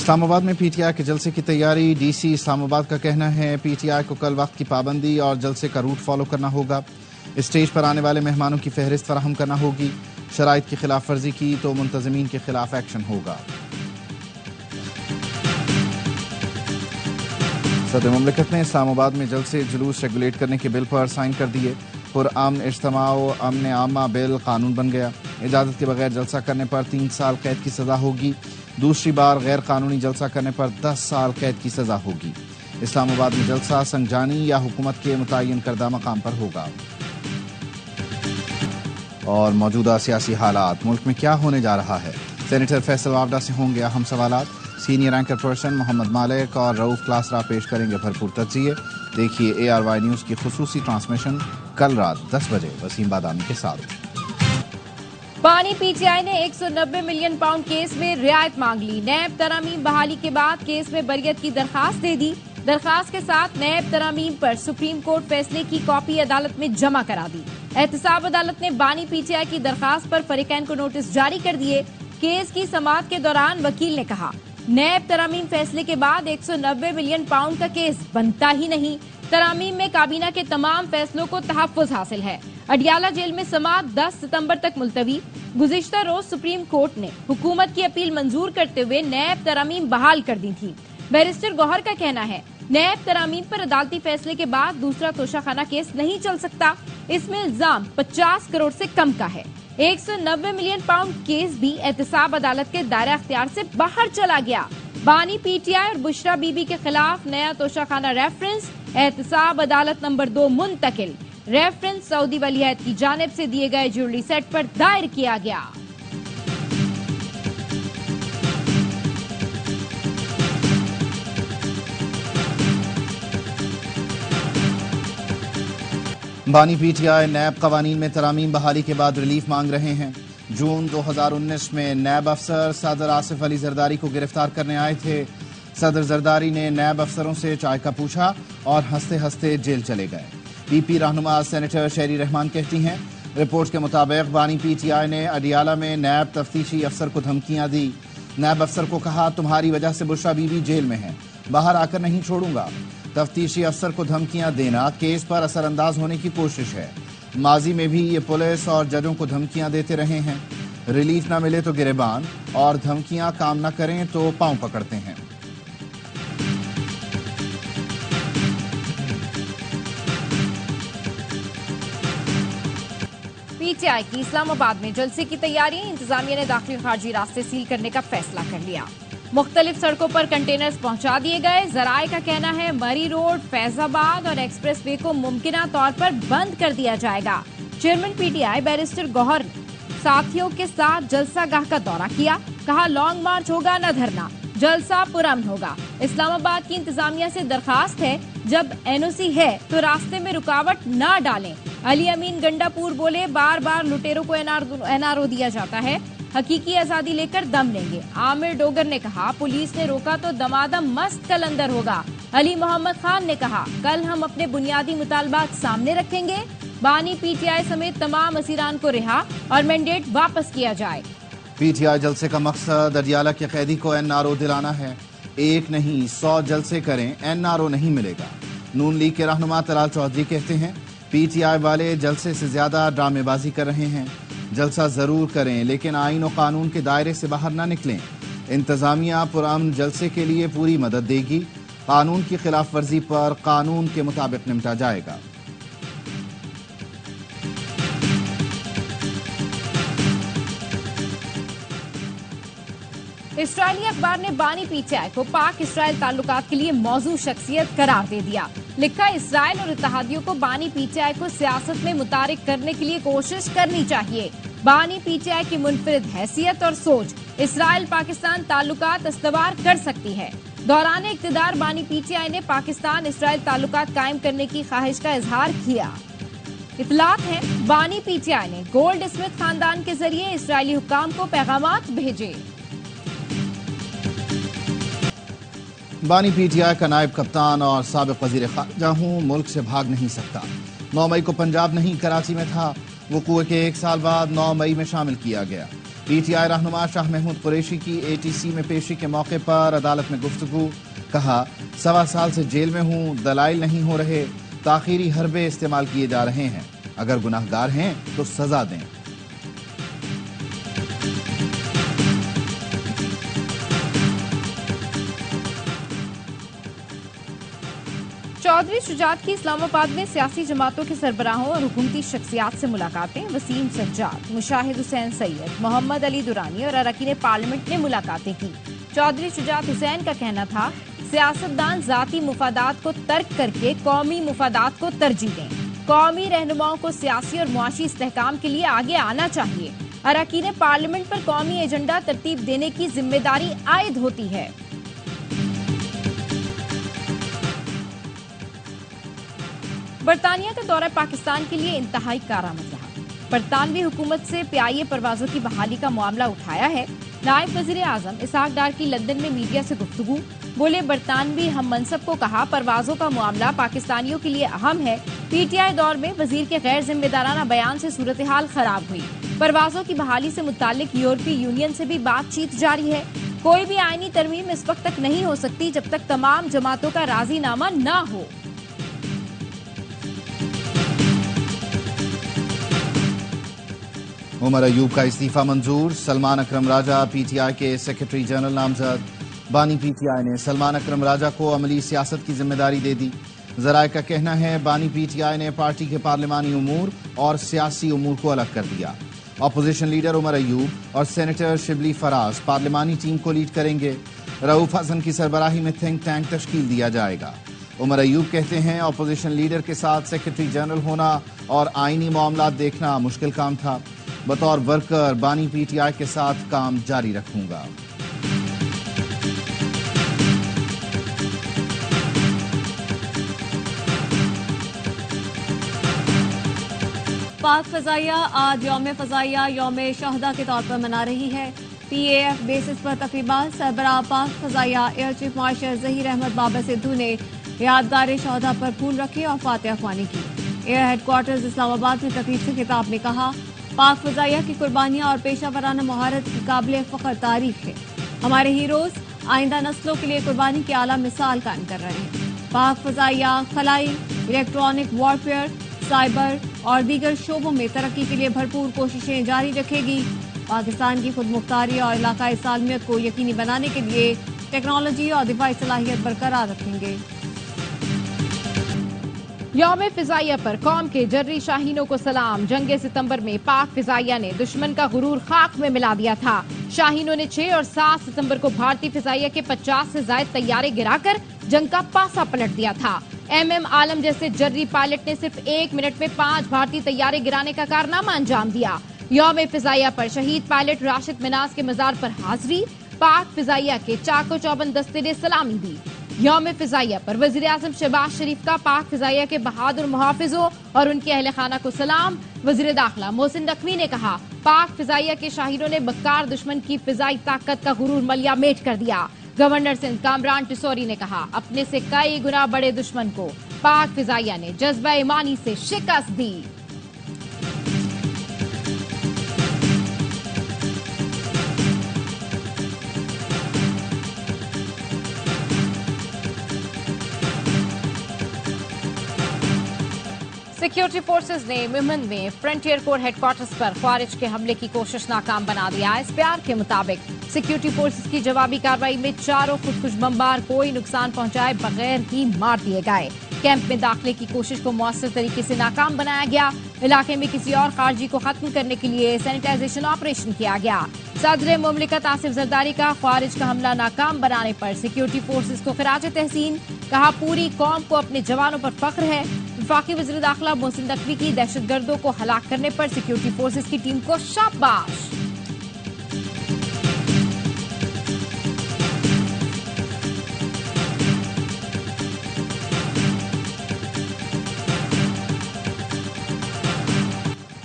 اسلام آباد میں پی ٹی آئی کے جلسے کی تیاری، ڈی سی اسلام آباد کا کہنا ہے پی ٹی آئی کو کل وقت کی پابندی اور جلسے کا روٹ فالو کرنا ہوگا، اسٹیج پر آنے والے مہمانوں کی فہرست فراہم کرنا ہوگی، شرائط کی خلاف ورزی کی تو منتظمین کے خلاف ایکشن ہوگا۔ صدر مملکت نے اسلام آباد میں جلسے جلوس ریگولیٹ کرنے کے بل پر سائن کر دیے، پرامن اجتماع و امن عامہ بل قانون بن گیا، اجازت کے بغیر جلسہ کرنے پر 3 سال قید کی سزا ہوگی، دوسری بار غیر قانونی جلسہ کرنے پر 10 سال قید کی سزا ہوگی۔ اسلام آباد میں جلسہ سنجانی یا حکومت کے متعین کردہ مقام پر ہوگا۔ اور موجودہ سیاسی حالات، ملک میں کیا ہونے جا رہا ہے؟ سینیٹر فیصل وافڈہ سے ہوں گے اہم سوالات، سینئر اینکر پرسن محمد مالک اور رؤوف کلاسرا پیش کریں گے بھرپور تجزیے۔ دیکھیے ARY نیوز کی خصوصی ٹرانسمیشن کل رات 10 بجے وسیم بادامی کے ساتھ۔ بانی پی ٹی آئی نے 190 ملین پاؤنڈ کیس میں رعایت مانگ لی، نیب ترامیم بحالی کے بعد کیس میں بریت کی درخواست دے دی، درخواست کے ساتھ نیب ترامیم پر سپریم کورٹ فیصلے کی کاپی عدالت میں جمع کرا دی۔ احتساب عدالت نے بانی پی ٹی آئی کی درخواست پر فریقین کو نوٹس جاری کر دیے۔ کیس کی سماعت کے دوران وکیل نے کہا نیب ترامیم فیصلے کے بعد 190 ملین پاؤنڈ کا کیس بنتا ہی نہیں، ترامیم میں کابینہ کے تمام فیصلوں کو تحفظ حاصل ہے۔ اڈیالہ جیل میں سماعت 10 ستمبر تک ملتوی۔ گزشتہ روز سپریم کورٹ نے حکومت کی اپیل منظور کرتے ہوئے نیب ترامیم بحال کر دی تھی۔ بیرسٹر گوہر کا کہنا ہے نیب ترامیم پر عدالتی فیصلے کے بعد دوسرا توشہ خانہ کیس نہیں چل سکتا، اس میں الزام 50 کروڑ سے کم کا ہے۔ 190 ملین پاؤنڈ کیس بھی احتساب عدالت کے دائرہ اختیار سے باہر چلا گیا۔ بانی پی ٹی آئی اور بشرا بی بی کے خلاف نیا توشہ خانہ ریفرنس، احتساب عدالت نمبر 2 منتقل، ریفرنس سعودی ولی عہد کی جانب سے دیے گئے جیولری سیٹ پر دائر کیا گیا۔ بانی پی ٹی آئی نیب قوانین میں ترامیم بحالی کے بعد ریلیف مانگ رہے ہیں۔ جون 2019 میں نیب افسر صدر آصف علی زرداری کو گرفتار کرنے آئے تھے۔ صدر زرداری نے نیب افسروں سے چائے کا پوچھا اور ہنستے ہنستے جیل چلے گئے۔ پی پی رہنما سینیٹر شہری رحمان کہتی ہیں رپورٹ کے مطابق بانی پی ٹی آئی نے اڈیالہ میں نیب تفتیشی افسر کو دھمکیاں دی۔ نیب افسر کو کہا تمہاری وجہ سے بشرا بی بی جیل میں ہے، باہر آ کر نہیں چھوڑوں گا۔ تفتیشی افسر کو دھمکیاں دینا کیس پر اثر انداز ہونے کی کوشش ہے۔ ماضی میں بھی یہ پولیس اور ججوں کو دھمکیاں دیتے رہے ہیں، ریلیف نہ ملے تو گریبان اور دھمکیاں کام نہ کریں تو پاؤں پکڑتے ہیں۔ پی ٹی آئی کی اسلام آباد میں جلسے کی تیاری، انتظامیہ نے داخلی خارجی راستے سیل کرنے کا فیصلہ کر لیا۔ مختلف سڑکوں پر کنٹینرز پہنچا دیے گئے۔ ذرائع کا کہنا ہے مری روڈ، فیض آباد اور ایکسپریس وے کو ممکنہ طور پر بند کر دیا جائے گا۔ Chairman P T I barrister Gohar نے ساتھیوں کے ساتھ جلسہ گاہ کا دورہ کیا، کہا لانگ مارچ ہوگا نہ دھرنا، جلسہ پرامن ہوگا۔ اسلام آباد کی انتظامیہ سے درخواست ہے جب NOC ہے تو راستے میں رکاوٹ نہ ڈالیں۔ علی امین گنڈا پور بولے بار بار لٹیروں کو NRO دیا جاتا ہے، حقیقی آزادی لے کر دم لیں گے۔ عامر ڈوگر نے کہا پولیس نے روکا تو دمادم مست کل اندر ہوگا۔ علی محمد خان نے کہا کل ہم اپنے بنیادی مطالبات سامنے رکھیں گے، بانی پی ٹی آئی سمیت تمام اسیران کو رہا اور مینڈیٹ واپس کیا جائے۔ پی ٹی آئی جلسے کا مقصد اڈیالہ کے قیدی کو NRO دلانا ہے، ایک نہیں 100 جلسے کریں NRO نہیں ملے گا۔ نون لیگ کے رہنما طلال چودھری کہتے ہیں پی ٹی آئی والے جلسے سے زیادہ ڈرامے بازی کر رہے ہیں، جلسہ ضرور کریں لیکن آئین و قانون کے دائرے سے باہر نہ نکلیں۔ انتظامیہ پرامن جلسے کے لیے پوری مدد دے گی، قانون کی خلاف ورزی پر قانون کے مطابق نمٹا جائے گا۔ اسرائیلی اخبار نے بانی پی ٹی آئی کو پاک اسرائیل تعلقات کے لیے موضوع شخصیت قرار دے دیا۔ لکھا اسرائیل اور اتحادیوں کو بانی پی ٹی آئی کو سیاست میں متحرک کرنے کے لیے کوشش کرنی چاہیے۔ بانی پی ٹی آئی کی منفرد حیثیت اور سوچ اسرائیل پاکستان تعلقات استوار کر سکتی ہے۔ دوران اقتدار بانی پی ٹی آئی نے پاکستان اسرائیل تعلقات قائم کرنے کی خواہش کا اظہار کیا۔ اطلاعات ہیں بانی پی ٹی آئی نے گولڈ اسمتھ خاندان کے ذریعے اسرائیلی حکام کو پیغامات بھیجے۔ بانی پی ٹی آئی کا نائب کپتان اور سابق وزیر خارجہ ہوں، ملک سے بھاگ نہیں سکتا۔ 9 مئی کو پنجاب نہیں کراچی میں تھا، وقوع کے 1 سال بعد 9 مئی میں شامل کیا گیا۔ پی ٹی آئی رہنما شاہ محمود قریشی کی اے ٹی سی میں پیشی کے موقع پر عدالت میں گفتگو، کہا 1.25 سال سے جیل میں ہوں، دلائل نہیں ہو رہے، تاخیری حربے استعمال کیے جا رہے ہیں، اگر گناہگار ہیں تو سزا دیں۔ چودھری شجاعت کی اسلام آباد میں سیاسی جماعتوں کے سربراہوں اور حکومتی شخصیات سے ملاقاتیں۔ وسیم سجاد، مشاہد حسین سید، محمد علی درانی اور اراکین پارلیمنٹ نے ملاقاتیں کی۔ چودھری شجاعت حسین کا کہنا تھا، سیاستدان ذاتی مفادات کو ترک کر کے قومی مفادات کو ترجیح دیں۔ قومی رہنماؤں کو سیاسی اور معاشی استحکام کے لیے آگے آنا چاہیے۔ اراکین پارلیمنٹ پر قومی ایجنڈا ترتیب دینے کی ذمہ داری عائد ہوتی ہے۔ برطانیہ کا دورہ پاکستان کے لیے انتہائی کارآمد رہا۔ برطانوی حکومت سے PIA پروازوں کی بحالی کا معاملہ اٹھایا ہے۔ نائب وزیر اعظم اسحاق ڈار کی لندن میں میڈیا سے گفتگو، بولے برطانوی ہم منصب کو کہا پروازوں کا معاملہ پاکستانیوں کے لیے اہم ہے۔ PTI دور میں وزیر کے غیر ذمہ دارانہ بیان سے صورتحال خراب ہوئی۔ پروازوں کی بحالی سے متعلق یورپی یونین سے بھی بات چیت جاری ہے۔ کوئی بھی آئینی ترمیم اس وقت تک نہیں ہو سکتی جب تک تمام جماعتوں کا راضی نامہ نہ ہو۔ عمر ایوب کا استعفیٰ منظور، سلمان اکرم راجہ PTI کے سیکرٹری جنرل نامزد۔ بانی PTI نے سلمان اکرم راجہ کو عملی سیاست کی ذمہ داری دے دی۔ ذرائع کا کہنا ہے بانی PTI نے پارٹی کے پارلیمانی امور اور سیاسی امور کو الگ کر دیا۔ اپوزیشن لیڈر عمر ایوب اور سینیٹر شبلی فراز پارلیمانی ٹیم کو لیڈ کریں گے۔ رؤوف حسن کی سربراہی میں تھنک ٹینک تشکیل دیا جائے گا۔ عمر ایوب کہتے ہیں اپوزیشن لیڈر کے ساتھ سیکرٹری جنرل ہونا اور آئینی معاملات دیکھنا مشکل کام تھا۔ بطور ورکر بانی PTI کے ساتھ کام جاری رکھوں گا۔ پاک فضائیہ آج یوم فضائیہ یوم شہداء کے طور پر منا رہی ہے۔ PAF بیسس پر تقریبات سربراہ پاک فضائیہ air chief marshal Zaheer Ahmed Babar Sidhu نے یادگار شہداء پر پھول رکھے اور فاتحہ خوانی کی۔ ایئر ہیڈ کوارٹرز اسلام آباد میں تقریب سے خطاب میں کہا، پاک فضائیہ کی قربانیاں اور پیشہ ورانہ مہارت کی قابل فخر تاریخ ہے۔ ہمارے ہیروز آئندہ نسلوں کے لیے قربانی کی اعلیٰ مثال قائم کر رہے ہیں۔ پاک فضائیہ خلائی، الیکٹرانک وارفیئر، سائبر اور دیگر شعبوں میں ترقی کے لیے بھرپور کوششیں جاری رکھے گی۔ پاکستان کی خود مختاری اور علاقائی سالمیت کو یقینی بنانے کے لیے ٹیکنالوجی اور دفاعی صلاحیت برقرار رکھیں گے۔ یوم فضائیہ پر قوم کے جرری شاہینوں کو سلام۔ جنگ ستمبر میں پاک فضائیہ نے دشمن کا غرور خاک میں ملا دیا تھا۔ شاہینوں نے 6 اور 7 ستمبر کو بھارتی فضائیہ کے 50 سے زائد طیارے گرا کر جنگ کا پاسا پلٹ دیا تھا۔ MM عالم جیسے جرری پائلٹ نے صرف 1 منٹ میں 5 بھارتی طیارے گرانے کا کارنامہ انجام دیا۔ یوم فضائیہ پر شہید پائلٹ راشد مناز کے مزار پر حاضری، پاک فضائیہ کے چاق و چوبند دستے نے سلامی دی۔ یوم فضائیہ پر وزیر اعظم شہباز شریف کا پاک فضائیہ کے بہادر محافظوں اور ان کے اہل خانہ کو سلام۔ وزیر داخلہ محسن نقوی نے کہا، پاک فضائیہ کے شاہینوں نے بکار دشمن کی فضائی طاقت کا غرور ملیا میٹ کر دیا۔ گورنر سندھ کامران ٹسوری نے کہا، اپنے سے کئی گنا بڑے دشمن کو پاک فضائیہ نے جذبہ ایمانی سے شکست دی۔ سیکیورٹی فورسز نے مہمند میں فرنٹیئر کور ہیڈ کوارٹرز پر خوارج کے حملے کی کوشش ناکام بنا دیا۔ SPR کے مطابق سیکیورٹی فورسز کی جوابی کارروائی میں چاروں خودکش بمبار کوئی نقصان پہنچائے بغیر ہی مار دیے گئے۔ کیمپ میں داخلے کی کوشش کو مؤثر طریقے سے ناکام بنایا گیا۔ علاقے میں کسی اور خارجی کو ختم کرنے کے لیے سینیٹائزیشن آپریشن کیا گیا۔ صدر مملکت آصف زرداری کا خوارج کا حملہ ناکام بنانے پر سیکیورٹی فورسز کو خراج تحسین، کہا پوری قوم کو اپنے جوانوں پر فخر ہے۔ وفاقی وزیر داخلہ محسن نقوی کی دہشت گردوں کو ہلاک کرنے پر سیکیورٹی فورسز کی ٹیم کو شاباش۔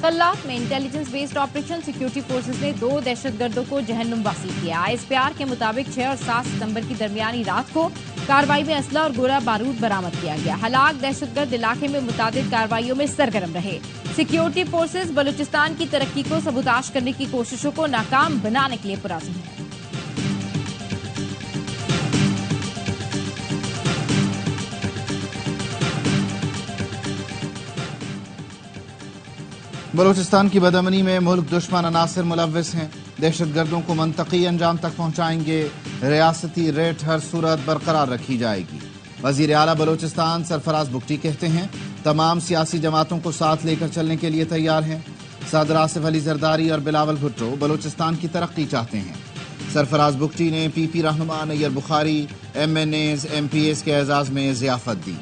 خلاف میں intelligence based operation security forces نے 2 دہشت گردوں کو جہنم واسی کیا۔ ISPR کے مطابق 6 اور 7 ستمبر کی درمیانی رات کو کارروائی میں اسلحہ اور گولہ بارود برآمد کیا گیا۔ ہلاک دہشت گرد علاقے میں متعدد کارروائیوں میں سرگرم رہے۔ سیکیورٹی فورسز بلوچستان کی ترقی کو سبوتاژ کرنے کی کوششوں کو ناکام بنانے کے لیے پرعزم ہیں۔ بلوچستان کی بدامنی میں ملک دشمن عناصر ملوث ہیں، دہشت گردوں کو منطقی انجام تک پہنچائیں گے، ریاستی ریٹ ہر صورت برقرار رکھی جائے گی۔ وزیر اعلیٰ بلوچستان سرفراز بگٹی کہتے ہیں تمام سیاسی جماعتوں کو ساتھ لے کر چلنے کے لیے تیار ہیں۔ صدر آصف علی زرداری اور بلاول بھٹو بلوچستان کی ترقی چاہتے ہیں۔ سرفراز بگٹی نے PP رہنما نیر بخاری، MNAs MPAs کے اعزاز میں ضیافت دی۔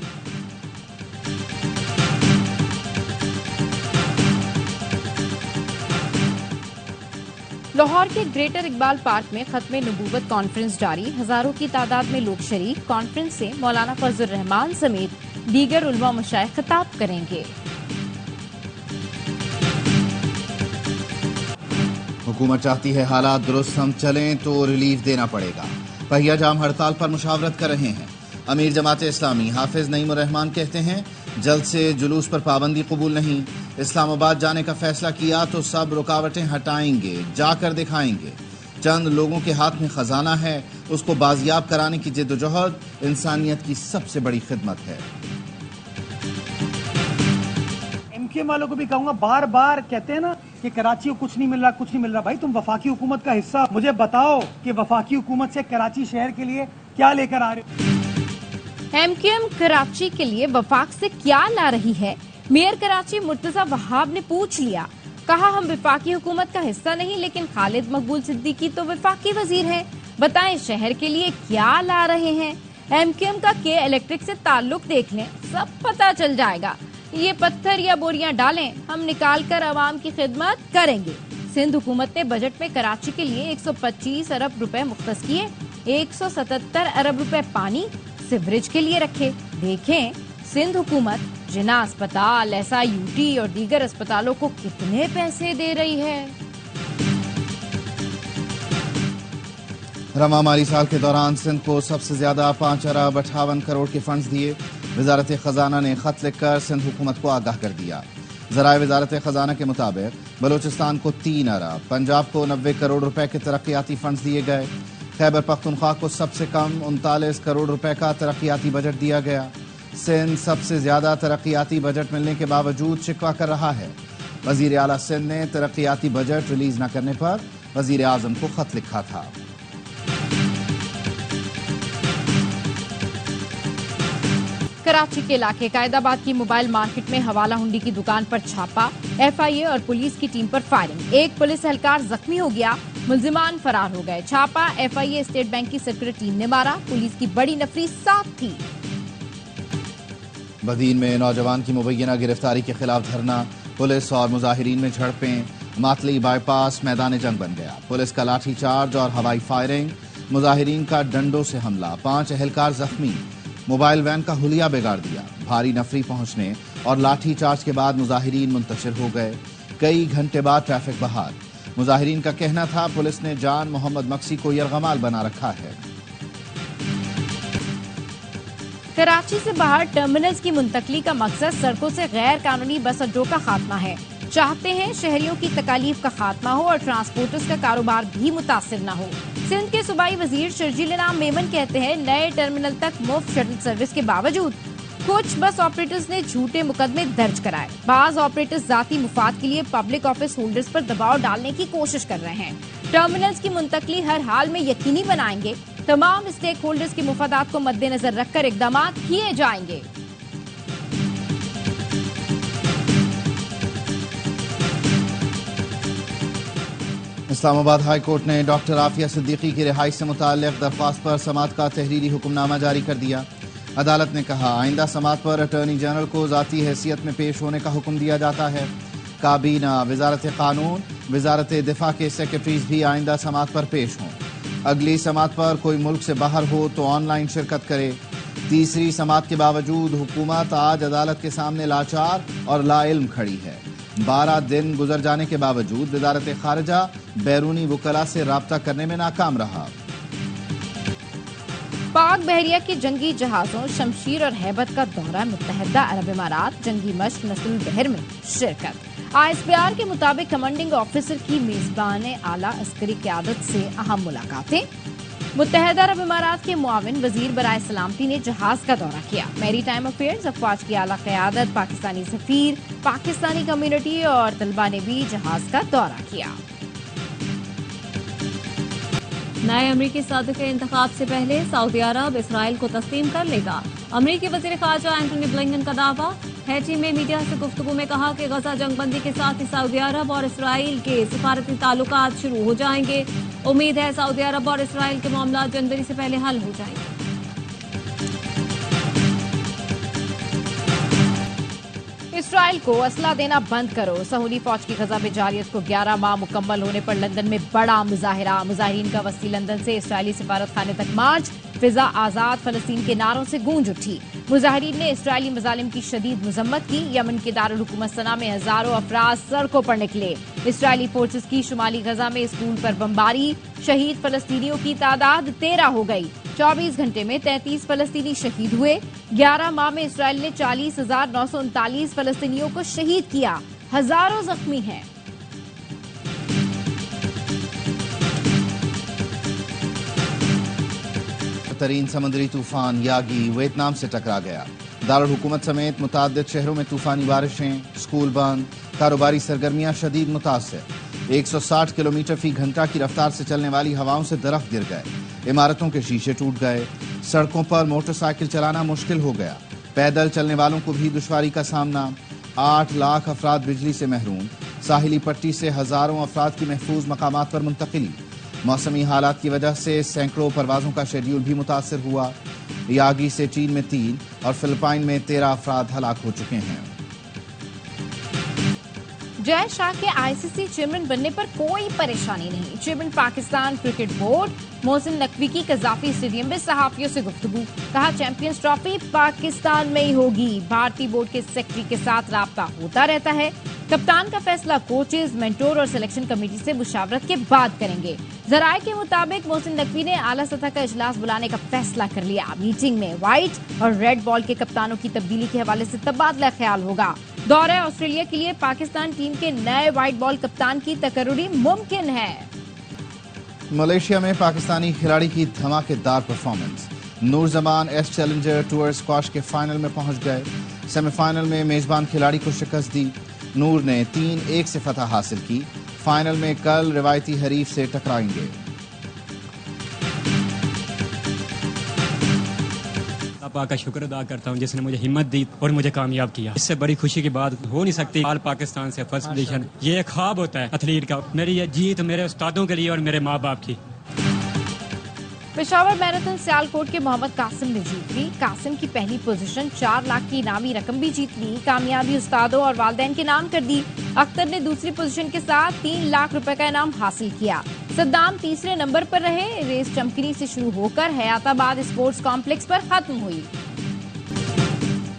لاہور کے گریٹر اقبال پارک میں ختم نبوت کانفرنس جاری، ہزاروں کی تعداد میں لوگ شریک۔ کانفرنس سے مولانا فضل الرحمان سمیت دیگر علماء مشائخ خطاب کریں گے۔ حکومت چاہتی ہے حالات درست ہم چلیں تو ریلیف دینا پڑے گا، پہیہ جام ہڑتال پر مشاورت کر رہے ہیں۔ امیر جماعت اسلامی حافظ نعیم الرحمان کہتے ہیں جلد سے جلوس پر پابندی قبول نہیں، اسلام آباد جانے کا فیصلہ کیا تو سب رکاوٹیں ہٹائیں گے، جا کر دکھائیں گے۔ چند لوگوں کے ہاتھ میں خزانہ ہے، اس کو بازیاب کرانے کی جد و جہد انسانیت کی سب سے بڑی خدمت ہے۔ MKM والوں کو بھی کہوں گا، بار بار کہتے ہیں نا کہ کراچی کو کچھ نہیں مل رہا، کچھ نہیں مل رہا۔ بھائی تم وفاقی حکومت کا حصہ، مجھے بتاؤ کہ وفاقی حکومت سے کراچی شہر کے لیے کیا لے کر آ رہے ہو؟ MKM کراچی کے لیے وفاق سے کیا لا رہی ہے؟ میئر کراچی مرتضی وہاب نے پوچھ لیا، کہا ہم وفاقی حکومت کا حصہ نہیں لیکن خالد مقبول صدیقی تو وفاقی وزیر ہیں، بتائیں شہر کے لیے کیا لا رہے ہیں؟ MKM کا کے الیکٹرک سے تعلق دیکھ لیں، سب پتہ چل جائے گا۔ یہ پتھر یا بوریاں ڈالیں، ہم نکال کر عوام کی خدمت کریں گے۔ سندھ حکومت نے بجٹ میں کراچی کے لیے 125 ارب روپے مختص کیے، 177 ارب روپے پانی سیوریج کے لیے رکھے۔ دیکھیں سندھ حکومت جنا اسپتال، SIUT اور دیگر اسپتالوں کو کتنے پیسے دے رہی ہے۔ رواں مالی سال کے دوران سندھ کو سب سے زیادہ 5 ارب 58 کروڑ کے فنڈز دیے۔ وزارت خزانہ نے خط لکھ کر سندھ حکومت کو آگاہ کر دیا۔ ذرائع وزارت خزانہ کے مطابق بلوچستان کو 3 ارب، پنجاب کو 90 کروڑ روپے کے ترقیاتی فنڈز دیے گئے۔ خیبر پختونخوا کو سب سے کم 39 کروڑ روپے کا ترقیاتی بجٹ دیا گیا۔ سندھ سب سے زیادہ ترقیاتی بجٹ ملنے کے باوجود شکوہ کر رہا ہے۔ وزیر اعلیٰ سندھ نے ترقیاتی بجٹ ریلیز نہ کرنے پر وزیر اعظم کو خط لکھا تھا۔ کراچی کے علاقے قائد آباد کی موبائل مارکیٹ میں حوالہ ہنڈی کی دکان پر چھاپا، FIA اور پولیس کی ٹیم پر فائرنگ، ایک پولیس اہلکار زخمی ہو گیا، ملزمان فرار ہو گئے۔ چھاپا FIA اسٹیٹ بینک کی سرکلر ٹیم نے مارا، پولیس کی بڑی نفری ساتھ تھی۔ بدین میں نوجوان کی مبینہ گرفتاری کے خلاف دھرنا، پولیس اور مظاہرین میں جھڑپیں، ماتلی بائی پاس میدان جنگ بن گیا۔ پولیس کا لاٹھی چارج اور ہوائی فائرنگ، مظاہرین کا ڈنڈوں سے حملہ، 5 اہلکار زخمی، موبائل وین کا حلیہ بگاڑ دیا۔ بھاری نفری پہنچنے اور لاٹھی چارج کے بعد مظاہرین منتشر ہو گئے، کئی گھنٹے بعد ٹریفک بحال۔ مظاہرین کا کہنا تھا پولیس نے جان محمد مکسی کو یرغمال بنا رکھا ہے۔ کراچی سے باہر ٹرمینلز کی منتقلی کا مقصد سڑکوں سے غیر قانونی بس اڈوں کا خاتمہ ہے۔ چاہتے ہیں شہریوں کی تکالیف کا خاتمہ ہو اور ٹرانسپورٹرز کا کاروبار بھی متاثر نہ ہو۔ سندھ کے صوبائی وزیر شرجیل انعام میمن کہتے ہیں نئے ٹرمینل تک مفت شٹل سروس کے باوجود کچھ بس آپریٹرز نے جھوٹے مقدمے درج کرائے۔ بعض آپریٹرز ذاتی مفاد کے لیے پبلک آفس ہولڈرز پر دباؤ ڈالنے کی کوشش کر رہے ہیں۔ ٹرمینلز کی منتقلی ہر حال میں یقینی بنائیں گے، تمام اسٹیک ہولڈرز کے مفادات کو مد نظر رکھ کر اقدامات کیے جائیں گے۔ اسلام آباد ہائی کورٹ نے ڈاکٹر عافیہ صدیقی کی رہائی سے متعلق درخواست پر سماعت کا تحریری حکم نامہ جاری کر دیا۔ عدالت نے کہا آئندہ سماعت پر اٹارنی جنرل کو ذاتی حیثیت میں پیش ہونے کا حکم دیا جاتا ہے۔ کابینہ، وزارت قانون، وزارت دفاع کے سیکرٹریز بھی آئندہ سماعت پر پیش ہوں۔ اگلی سماعت پر کوئی ملک سے باہر ہو تو آن لائن شرکت کرے۔ تیسری سماعت کے باوجود حکومت آج عدالت کے سامنے لاچار اور لا علم کھڑی ہے۔ 12 دن گزر جانے کے باوجود وزارت خارجہ بیرونی وکلاء سے رابطہ کرنے میں ناکام رہا۔ پاک بحریہ کے جنگی جہازوں شمشیر اور ہیبت کا دورہ متحدہ عرب امارات، جنگی مشق نصر البحر میں شرکت۔ ISPR کے مطابق کمانڈنگ آفیسر کی میزبان اعلیٰ عسکری قیادت سے اہم ملاقاتیں۔ متحدہ عرب امارات کے معاون وزیر برائے سلامتی نے جہاز کا دورہ کیا۔ میری ٹائم افیئرز، افواج کی اعلیٰ قیادت، پاکستانی سفیر، پاکستانی کمیونٹی اور طلبہ نے بھی جہاز کا دورہ کیا۔ نئے امریکی صدر کے انتخاب سے پہلے سعودی عرب اسرائیل کو تسلیم کر لے گا، امریکی وزیر خارجہ اینٹونی بلنکن کا دعویٰ۔ ہیٹی میں میڈیا سے گفتگو میں کہا کہ غزہ جنگ بندی کے ساتھ ہی سعودی عرب اور اسرائیل کے سفارتی تعلقات شروع ہو جائیں گے۔ امید ہے سعودی عرب اور اسرائیل کے معاملات جنوری سے پہلے حل ہو جائیں گے۔ اسرائیل کو اسلحہ دینا بند کرو، سہولی فوج کی غزہ میں جارحیت کو 11 ماہ مکمل ہونے پر لندن میں بڑا مظاہرہ، مظاہرین کا وسطی لندن سے اسرائیلی سفارت خانے تک مارچ، فضا آزاد فلسطین کے نعروں سے گونج اٹھی۔ مظاہرین نے اسرائیلی مظالم کی شدید مذمت کی۔ یمن کے دارالحکومت صنعا میں ہزاروں افراد سڑکوں پر نکلے۔ اسرائیلی فورسز کی شمالی غزہ میں اسکول پر بمباری، شہید فلسطینیوں کی تعداد 13 ہو گئی۔ 24 گھنٹے میں 33 فلسطینی شہید ہوئے۔ 11 ماہ میں اسرائیل نے 40,939 فلسطینیوں کو شہید کیا، ہزاروں زخمی ہیں۔ ترین سمندری طوفان یاگی ویتنام سے ٹکرا گیا۔ دارالحکومت سمیت متعدد شہروں میں طوفانی بارشیں، اسکول بند، کاروباری سرگرمیاں شدید متاثر۔ 160 کلومیٹر فی گھنٹہ کی رفتار سے چلنے والی ہواؤں سے درخت گر گئے، عمارتوں کے شیشے ٹوٹ گئے، سڑکوں پر موٹر سائیکل چلانا مشکل ہو گیا، پیدل چلنے والوں کو بھی دشواری کا سامنا۔ 8 لاکھ افراد بجلی سے محروم، ساحلی پٹی سے ہزاروں افراد کی محفوظ مقامات پر منتقلی۔ موسمی حالات کی وجہ سے سینکڑوں پروازوں کا شیڈیول بھی متاثر ہوا۔ یاگی سے چین میں 3 اور فلپائن میں 13 افراد ہلاک ہو چکے ہیں۔ جے شاہ کے ICC چیئرمین بننے پر کوئی پریشانی نہیں، chairman Pakistan cricket board Mohsin Naqvi کی قذافی اسٹیڈیم میں صحافیوں سے گفتگو، کہا چیمپئنز ٹرافی پاکستان میں ہی ہوگی، بھارتی بورڈ کے سیکرٹری کے ساتھ رابطہ ہوتا رہتا ہے، کپتان کا فیصلہ کوچز، مینٹور اور سلیکشن کمیٹی سے مشاورت کے بعد کریں گے۔ ذرائع کے مطابق محسن نقوی نے اعلیٰ سطح کا اجلاس بلانے کا فیصلہ کر لیا۔ میٹنگ میں وائٹ اور ریڈ بال کے کپتانوں کی تبدیلی کے حوالے سے تبادلہ خیال ہوگا۔ دورہ آسٹریلیا کے لیے پاکستان ٹیم کے نئے وائٹ بال کپتان کی تقرری ممکن ہے۔ ملیشیا میں پاکستانی کھلاڑی کی دھماکے دار پرفارمنس، نور زمان ایس چیلنجر ٹور اسکواش کے فائنل میں پہنچ گئے، سیمی فائنل میں میزبان کھلاڑی کو شکست دی، نور نے 3-1 سے فتح حاصل کی، فائنل میں کل روایتی حریف سے ٹکرائیں گے۔ پاک کا شکر ادا کرتا ہوں جس نے مجھے ہمت دی اور مجھے کامیاب کیا، اس سے بڑی خوشی کی بات ہو نہیں سکتی۔ آل پاکستان سے فرسٹ پوزیشن، یہ ایک خواب ہوتا ہے ایتھلیٹ کا، میری یہ جیت میرے استادوں کے لیے اور میرے ماں باپ کی۔ پشاور میراتھن سیالکوٹ کے محمد قاسم نے جیت لی، قاسم کی پہلی پوزیشن، 4 لاکھ کی انعامی رقم بھی جیت لی، کامیابی استادوں اور والدین کے نام کر دی۔ اختر نے دوسری پوزیشن کے ساتھ 3 لاکھ روپے کا انعام حاصل کیا۔ صدام تیسرے نمبر پر رہے، ریس چمکنی سے شروع ہو کر حیات آباد اسپورٹس کمپلیکس پر ختم ہوئی۔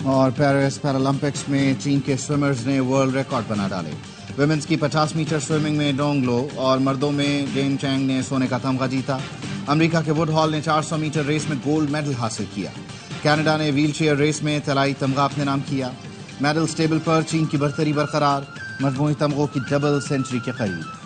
اور پیرس پیرالمپکس میں چین کے سوئمرز نے ورلڈ ریکارڈ بنا ڈالے، ویمنز کی 50 میٹر سوئمنگ میں ڈونگ لو اور مردوں میں جین چینگ نے سونے کا تمغہ جیتا۔ امریکہ کے وڈ ہال نے 400 میٹر ریس میں گولڈ میڈل حاصل کیا۔ کینیڈا نے ویل چیئر ریس میں طلائی تمغہ اپنے نام کیا۔ میڈل سٹیبل پر چین کی برتری برقرار، مجموعی تمغوں کی ڈبل سینچری کے قریب۔